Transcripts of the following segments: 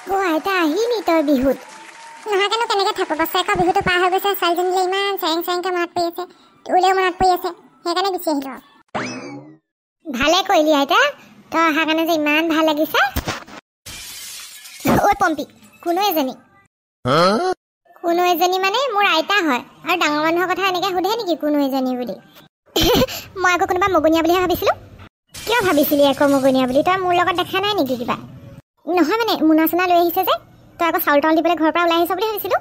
অ আইতা আহিলি তই বিহুত নহাকেনো কেনেকে থাকো বছৰেকৰ বিহুটো পাৰ হৈ গৈছে ছোৱালীজনীলে ইমান চেৰেংকে মনত পৰি আছে তোলেও মনত পৰি আছে সেইকাৰণে গুচি আহিলো ভালে কৰিলি আইতা তই অহা কাৰণে যে ইমান ভাল লাগিছে ঐ পম্পী কোনো এজনী মানে মোৰ আইতা হয় আৰু ডাঙৰ মানুহৰ কথা এনেকে সোধে নেকি কোনো এজনী বুলি মই আকৌ কোনোবা মগনীয়া বুলিহে ভাবিছিলোঁ কিয় ভাবিছিলি আকৌ মগনীয়া বুলি তই মোৰ লগত দেখা নাই নেকি কিবা নহয় মানে মোনা চোনা লৈ আহিছে যে তই আকৌ চাউল তাউল দি পেলাই ঘৰৰ পৰা ওলাই আহিছ বুলি ভাবিছিলোঁ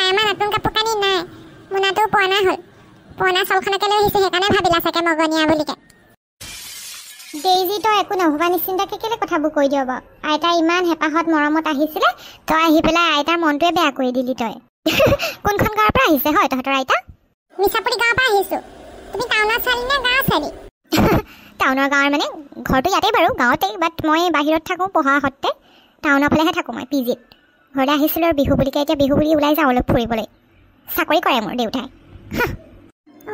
আমাৰ নতুন কাপোৰ কানি নাই মোনাটো পুৰণা হ'ল পুৰণা চাউলখনকে লৈ আহিছে সেইকাৰণে ভাবিলা চাগে মগনীয়া বুলিকে ডেইজি তই একো নভবা নিশ্চিন্তাকে কেলে কথাবোৰ কৈ দিয় বাৰু আইতা ইমান হেঁপাহত মৰমত আহিছিলে তই আহি পেলাই আইতাৰ মনটোৱে বেয়া কৰি দিলি তই কোনখন গাঁৱৰ পৰা আহিছে হয় তহঁতৰ আইতা মিছাপুৰী গাঁৱৰ পৰা আহিছোঁ তুমি টাউনৰ ছোৱালী নে গাঁৱৰ ছোৱালী টাউনৰ গাঁৱৰ মানে ঘৰটো ইয়াতেই বাৰু গাঁৱতেই বাট মই বাহিৰত থাকোঁ পঢ়া সত্ত্বে টাউনৰ ফালেহে থাকোঁ মই পিজিত ঘৰলৈ আহিছিলোঁ আৰু বিহু বুলিকে এতিয়া বিহু বুলি ওলাই যাওঁ অলপ ফুৰিবলৈ চাকৰি কৰে মোৰ দেউতাই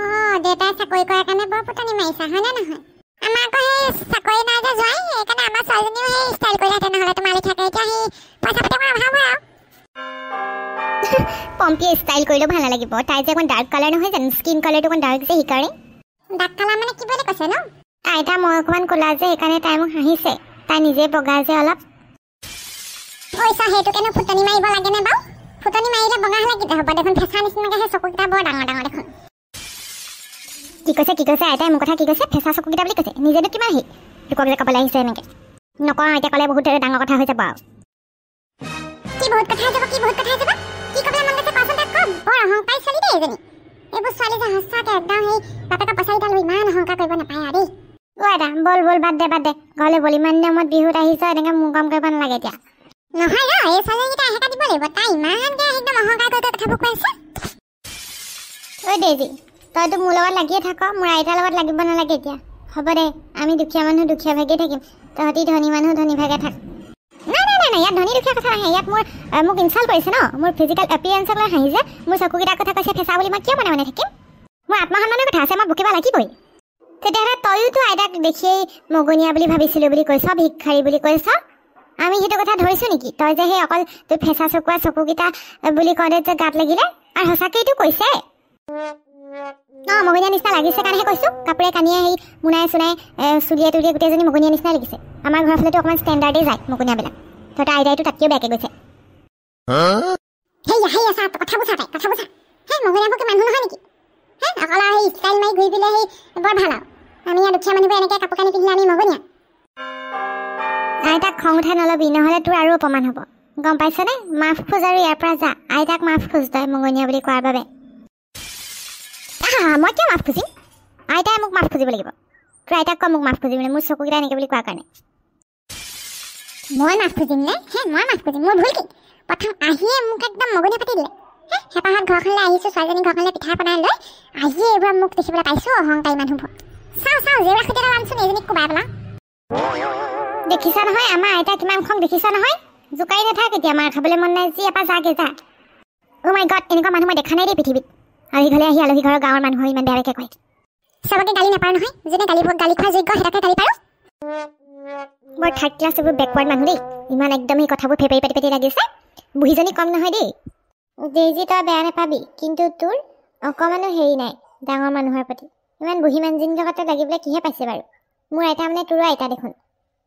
অঁ দেউতাই চাকৰি কৰাৰ কাৰণে বৰ পুতনি মাৰিছা হয়নে নহয় আমাৰ আকৌ সেই চাকৰি নাই যে যোৱাই সেইকাৰণে আমাৰ ছোৱালীজনীও সেই ষ্টাইল কৰিলেহেঁতেন নহ'লে তোমাৰ লিখাকে এতিয়া সেই পইচা পাতি অকণ অভাৱ হয় আৰু পম্পীয়ে ষ্টাইল কৰিলেও ভাল নালাগিব তাই যে অকণ ডাৰ্ক কালাৰ নহয় জানো স্কিন কালাৰটো অকণ ডাৰ্ক যে সেইকাৰণে ডাৰ্ক কালাৰ মানে কি বুলি কৈছে ন আইতা মই অকণমান ক'লা যে সেইকাৰণে তাই মোক হাঁহিছে তাই নিজে বগা যে অলপ ঐ চা সেইটোকেনো ফুটনি মাৰিব লাগেনে বাৰু ফুটনি মাৰিলে বগা হ'লে কেতিয়া হ'ব দেখোন ফেঁচা নিচিনাকৈ সেই চকুকেইটা বৰ ডাঙৰ ডাঙৰ দেখোন কি কৈছে আইতাই মোৰ কথা কি কৈছে ফেঁচা চকুকেইটা বুলি কৈছে নিজেতো কিমান আহি লোকক যে ক'বলৈ আহিছে এনেকৈ নকওঁ আইতা ক'লে বহুত ডাঙৰ কথা হৈ যাব আৰু কি বহুত কথা হৈ যাব কি ক'বলৈ মন গৈছে কোৱাচোন তাক কম বৰ অহংকাৰী ছোৱালী দেই এজনী এইবোৰ ছোৱালী যে সঁচাকৈ একদম সেই বাপেকৰ পইচা কেইটা লৈ ইমান অহংকাৰ কৰিব নাপায় আৰু দেই অ আইতা বল বাদ দে ঘৰলৈ বল ইমান দিনত বিহুত আহিছ এনেকৈ মোৰ কাম কৰিব নালাগে এতিয়া নহয় ন এই ছোৱালীকেইটা এহেকা দিব লাগিব তাই ইমানকৈ একদম অহংকাৰ কৰি কথাবোৰ কৈ আছে ঐ ডেইজি তইতো মোৰ লগত লাগিয়ে থাক মোৰ আইতাৰ লগত লাগিব নালাগে এতিয়া হ'ব দে আমি দুখীয়া মানুহ দুখীয়া ভাগেই থাকিম তহঁতি ধনী মানুহ ধনী ভাগে থাক নাই ইয়াত ধনী দুখীয়া কথা নাহে ইয়াত মোক ইনচাল্ট কৰিছে ন মোৰ ফিজিকেল এপিয়াৰেঞ্চক লৈ হাঁহিছে মোৰ চকুকেইটাৰ কথা কৈছে ফেঁচা বুলি মই কিয় মনে থাকিম মোৰ আত্মসন্মানৰ কথা আছে মই বুকিব লাগিবই তেতিয়াহ'লে তইয়োতো আইতাক দেখিয়েই মগনীয়া বুলি ভাবিছিলোঁ বুলি কৈছ ভিক্ষাৰী বুলি কৈছ আমি সেইটো কথা ধৰিছোঁ নেকি তই যে সেই অকল তোৰ ফেঁচা চকুৱা চকুকেইটা বুলি কওঁতে যে গাত লাগিলে আৰু সঁচাকৈতো কৈছে অঁ মগনীয়া নিচিনা লাগিছে কাৰণেহে কৈছোঁ কাপোৰে কানিয়ে সেই মোনাই চোনাই চুলিয়ে তুলিয়ে গোটেইজনী মগনীয়া নিচিনা লাগিছে আমাৰ ঘৰৰ ফালেতো অকণমান ষ্টেণ্ডাৰ্ডেই যায় মগনীয়াবিলাক তহঁতৰ আইতাইতো তাতকৈও বেয়াকৈ গৈছে সেয়া চা কথাবোৰ চা সেই মগনীয়াবোৰ কি মানুহ নহয় নেকি হে অকল সেই ষ্টাইল মাৰি ঘূৰি পেলাই সেই বৰ ভাল আৰু আমি ইয়াত দুখীয়া মানুহবোৰে এনেকৈ কাপোৰ কানি পিন্ধিলে আমি মগনীয়া আইতাক খং উঠাই নল'বি নহ'লে তোৰ আৰু অপমান হ'ব গম পাইছনে মাফ খোজ আৰু ইয়াৰ পৰা যা আইতাক মাফ খোজ তই মগনীয়া বুলি কোৱাৰ বাবে মই কিয় মাফ খুজিম আইতাই মোক মাফ খুজিব লাগিব তোৰ আইতাক ক মোক মাফ খুজিবলৈ মোৰ চকুকেইটা এনেকৈ বুলি কোৱাৰ কাৰণে মই মাফ খুজিম নে মই মাফ খুজিম মোৰ ভুল কি প্ৰথম আহিয়ে মোক একদম মগনীয়া পাতি দিলে হেঁপাহত ঘৰখনলৈ আহিছোঁ ছোৱালীজনী ঘৰখনলৈ পিঠা বনাই লৈ আহিয়ে এইবোৰ মোক দেখিবলৈ পাইছোঁ অহংকাৰী মানুহবোৰ চাওঁ জেউৰা খুটি এটা আনচোন এজনীক কোবাই পেলা দেখিছা নহয় আমাৰ আইতা কিমান খং দেখিছা নহয় জোকাৰি নাথাক এতিয়া মাৰ খাবলৈ মন নাই যি এপাৰ যাগে যা অ' মাই গড এনেকুৱা মানুহ মই দেখা নাই দেই পৃথিৱীত আলহী ঘৰলৈ আহি আলহী ঘৰৰ গাঁৱৰ মানুহ ইমান বেয়াকৈ কয় চবকে গালি নাপাৰ নহয় যোনে গালি খোৱা যোগ্য সেইটাকে গালি পাৰোঁ বৰ থাৰ্ড ক্লাছ এইবোৰ বেকৱাৰ্ড মানুহ দেই ইমান একদম এই কথাবোৰ ফেপেৰি পাতি লাগিছে বুঢ়ীজনী কম নহয় দেই ডেইজি তই বেয়া নাপাবি কিন্তু তোৰ অকণমানো হেৰি নাই ডাঙৰ মানুহৰ প্ৰতি ইমান বুঢ়ী মানুহজনীৰ লগতে লাগিবলৈ কিহে পাইছে বাৰু মোৰ আইতা মানে তোৰো আইতা দেখোন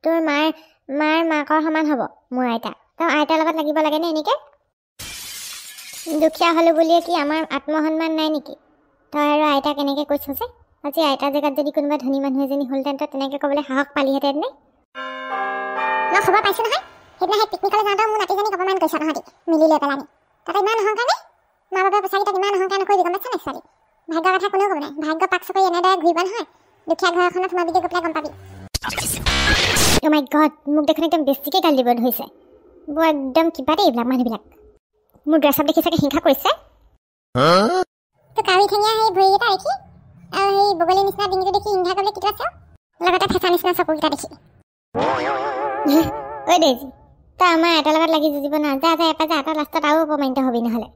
তোৰ মাৰ মাকৰ সমান হ'ব মোৰ আইতা তই আইতাৰ লগত লাগিব লাগেনে এনেকৈ দুখীয়া হ'লোঁ বুলিয়ে কি আমাৰ আত্মসন্মান নাই নেকি তই আৰু আইতাক এনেকৈ কৈছ যে আজি আইতাৰ জেগাত যদি কোনোবা ধনী মানুহ এজনী হ'লহেঁতেন তই তেনেকৈ ক'বলৈ সাহস পালিহেঁতেন নে মই খবৰ পাইছোঁ নহয় সেইদিনা সেই পিকনিকলৈ যাওঁতেও মোৰ নাতিজনীক অপমান কৰিছে তহঁতি মিলি লৈ পেলানি তাতে ইমান অহংকাৰ নে মা বাপে পইচাকেইটাক ইমান অহংকাৰ নকৰিবি গম পাইছা নাই ছোৱালী ভাগ্যৰ কথা কোনেও ক'ব নাই ভাগ্য পাক চকৰি এনেদৰে ঘূৰিব নহয় দুখীয়া ঘৰ এখনত সোমাবিগে গৈ পেলাই গম পাবি অ' মাই গড মোক দেখোন একদম বেছিকৈ গালি দিব ধৰিছে বৰ একদম কিবা দেই এইবিলাক মানুহবিলাক মোৰ ড্ৰেছআপ দেখি চাগে হিংসা কৰিছে তো কাউৰী ঠেঙীয়া সেই ভৰিকেইটা দেখি আৰু সেই বগলী নিচিনা ডিঙিটো দেখি হিংসা কৰিবলৈ কি আছে লগতে ফেঁচা নিচিনা চকুকেইটা দেখি ঐ ডেইজি তই আমাৰ আইতাৰ লগত লাগি যুঁজিব নোৱাৰ যা এপাৰ যা তই লাষ্টত আৰু অপমানিত হবি নহ'লে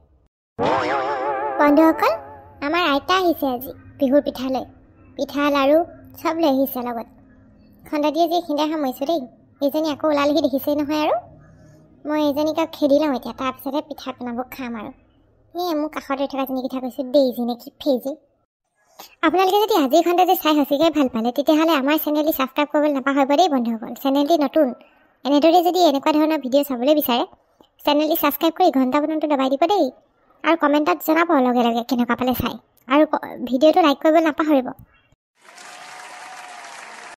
বন্ধুসকল আমাৰ আইতা আহিছে আজি বিহুৰ পিঠালৈ পিঠা লাড়ু চব লৈ আহিছে লগত খন্দা দিয়ে যি এইখিনিতে সামৰিছোঁ দেই এইজনী আকৌ ওলালেহি দেখিছেই নহয় আৰু মই এইজনীকে খেদি লওঁ এতিয়া, তাৰপিছতহে পিঠা বনাব খাম আৰু। এই মোৰ কাষতে থকা জনী কথা কৈছোঁ, ডেইজি নে কি ফেজি। আপোনালোকে যদি আজিৰ খণ্ড যে চাই সঁচাকৈ ভাল পালে, তেতিয়াহ'লে আমাৰ চেনেলটি ছাবস্ক্ৰাইব কৰিবলৈ নাপাহৰিব দেই বন্ধুসকল। চেনেলটি নতুন, এনেদৰে যদি এনেকুৱা ধৰণৰ ভিডিঅ' চাবলৈ বিচাৰে, চেনেলটি ছাবস্ক্ৰাইব কৰি ঘণ্টা বটনটো দবাই দিব দেই। আৰু কমেণ্টত জনাব লগে লগে কেনেকুৱা পালে চাই, আৰু ভিডিঅ'টো লাইক কৰিবলৈ নাপাহৰিব।